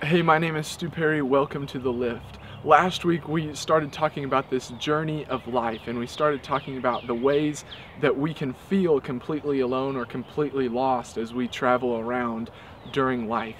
Hey, my name is Stu Perry. Welcome to The Lift. Last week we started talking about this journey of life, and we started talking about the ways that we can feel completely alone or completely lost as we travel around during life.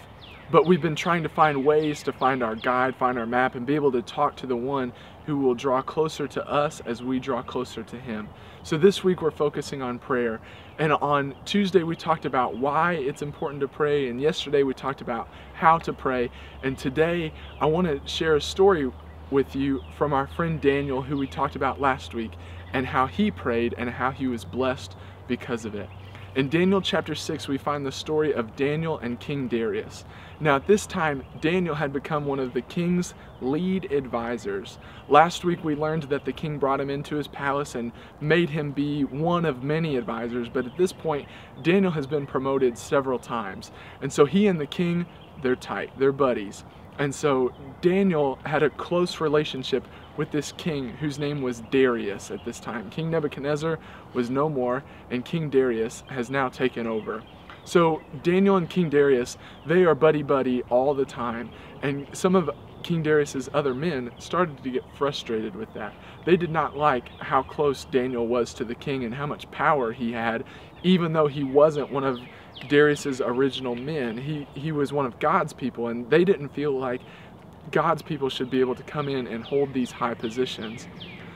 But we've been trying to find ways to find our guide, find our map, and be able to talk to the one who will draw closer to us as we draw closer to him. So this week we're focusing on prayer. And on Tuesday we talked about why it's important to pray, and yesterday we talked about how to pray. And today I want to share a story with you from our friend Daniel, who we talked about last week, and how he prayed and how he was blessed because of it. In Daniel chapter 6, we find the story of Daniel and King Darius. Now at this time, Daniel had become one of the king's lead advisors. Last week we learned that the king brought him into his palace and made him be one of many advisors, but at this point, Daniel has been promoted several times. And so he and the king, they're tight, they're buddies. And so Daniel had a close relationship with this king whose name was Darius at this time. King Nebuchadnezzar was no more, and King Darius has now taken over. So Daniel and King Darius, they are buddy-buddy all the time, and some of King Darius's other men started to get frustrated with that. They did not like how close Daniel was to the king and how much power he had, even though he wasn't one of Darius's original men. He was one of God's people, and they didn't feel like God's people should be able to come in and hold these high positions.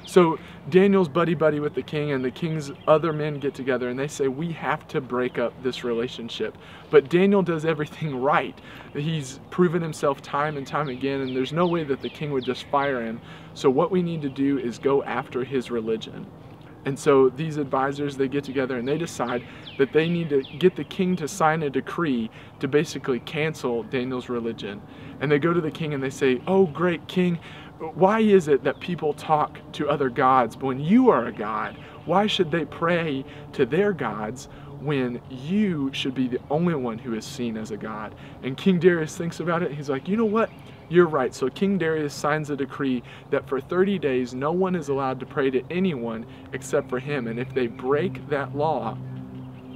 So Daniel's buddy-buddy with the king, and the king's other men get together and they say, we have to break up this relationship. But Daniel does everything right. He's proven himself time and time again, and there's no way that the king would just fire him. So what we need to do is go after his religion. And so these advisors, they get together and they decide that they need to get the king to sign a decree to basically cancel Daniel's religion. And they go to the king and they say, oh great king, why is it that people talk to other gods, but when you are a god, why should they pray to their gods when you should be the only one who is seen as a god? And King Darius thinks about it. He's like, you know what? You're right. So King Darius signs a decree that for 30 days, no one is allowed to pray to anyone except for him. And if they break that law,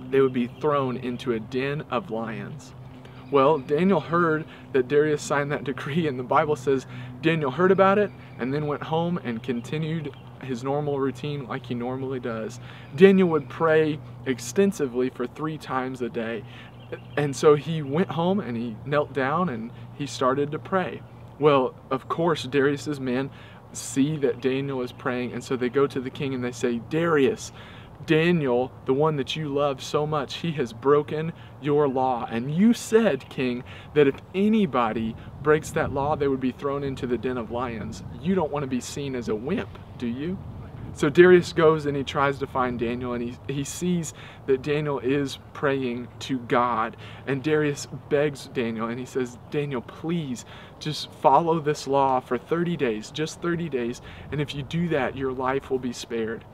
they would be thrown into a den of lions. Well, Daniel heard that Darius signed that decree, and the Bible says Daniel heard about it and then went home and continued his normal routine like he normally does. Daniel would pray extensively for 3 times a day. And so he went home and he knelt down and he started to pray. Well, of course, Darius's men see that Daniel is praying, and so they go to the king and they say, Darius, Daniel, the one that you love so much, he has broken your law. And you said, king, that if anybody breaks that law, they would be thrown into the den of lions. You don't want to be seen as a wimp, do you? So Darius goes and he tries to find Daniel, and he sees that Daniel is praying to God. And Darius begs Daniel and he says, Daniel, please just follow this law for 30 days, just 30 days. And if you do that, your life will be spared.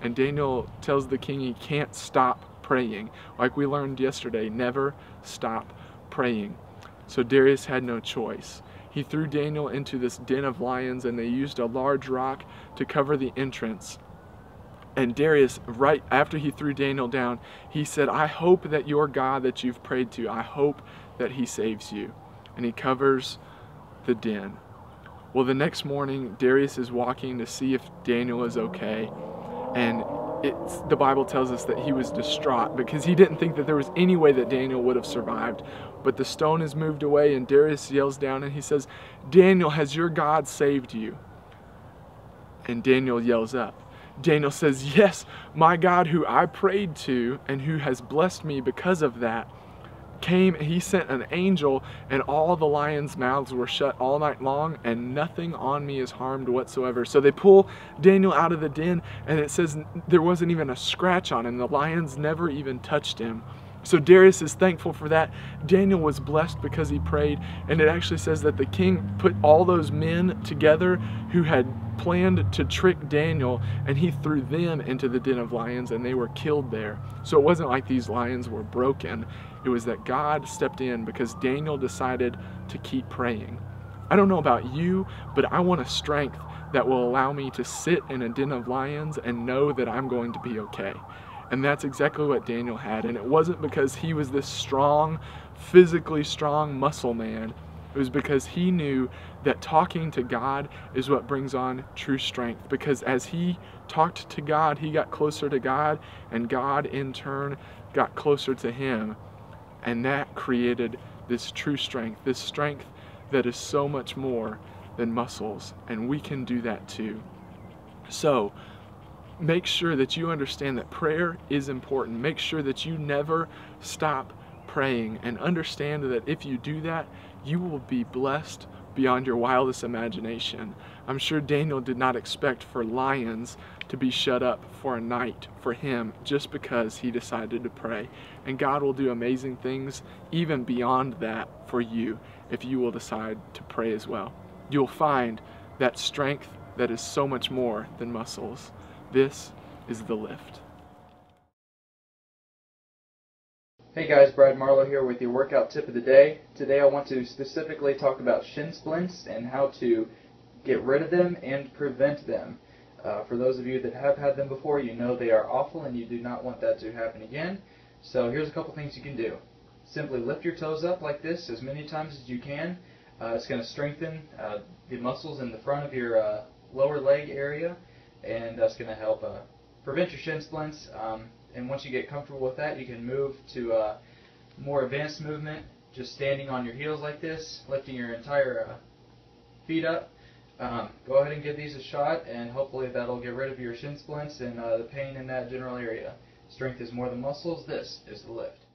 And Daniel tells the king he can't stop praying. Like we learned yesterday, never stop praying. So Darius had no choice. He threw Daniel into this den of lions, and they used a large rock to cover the entrance. And Darius, right after he threw Daniel down, he said, I hope that your God that you've prayed to, I hope that he saves you. And he covers the den. Well, the next morning, Darius is walking to see if Daniel is okay. And the Bible tells us that he was distraught because he didn't think that there was any way that Daniel would have survived. But the stone is moved away, and Darius yells down and he says, Daniel, has your God saved you? And Daniel yells up. Daniel says, yes, my God who I prayed to and who has blessed me because of that came. He sent an angel, and all the lions' mouths were shut all night long, and nothing on me is harmed whatsoever. So they pull Daniel out of the den, and it says there wasn't even a scratch on him. The lions never even touched him. So Darius is thankful for that. Daniel was blessed because he prayed, and it actually says that the king put all those men together who had planned to trick Daniel, and he threw them into the den of lions, and they were killed there. So it wasn't like these lions were broken. It was that God stepped in because Daniel decided to keep praying. I don't know about you, but I want a strength that will allow me to sit in a den of lions and know that I'm going to be okay. And that's exactly what Daniel had. And it wasn't because he was this strong, physically strong muscle man. It was because he knew that talking to God is what brings on true strength. Because as he talked to God, he got closer to God, and God in turn got closer to him. And that created this true strength, this strength that is so much more than muscles. And we can do that too. So make sure that you understand that prayer is important. Make sure that you never stop praying, and understand that if you do that, you will be blessed beyond your wildest imagination. I'm sure Daniel did not expect for lions to be shut up for a night for him just because he decided to pray. And God will do amazing things even beyond that for you if you will decide to pray as well. You'll find that strength that is so much more than muscles. This is The Lift. Hey guys, Brad Marlowe here with your workout tip of the day. Today I want to specifically talk about shin splints and how to get rid of them and prevent them. For those of you that have had them before, you know they are awful and you do not want that to happen again. So here's a couple things you can do. Simply lift your toes up like this as many times as you can. It's going to strengthen the muscles in the front of your lower leg area, and that's going to help prevent your shin splints. And once you get comfortable with that, you can move to a more advanced movement, just standing on your heels like this, lifting your entire feet up. Go ahead and give these a shot, and hopefully that'll get rid of your shin splints and the pain in that general area. Strength is more than muscles. This is The Lift.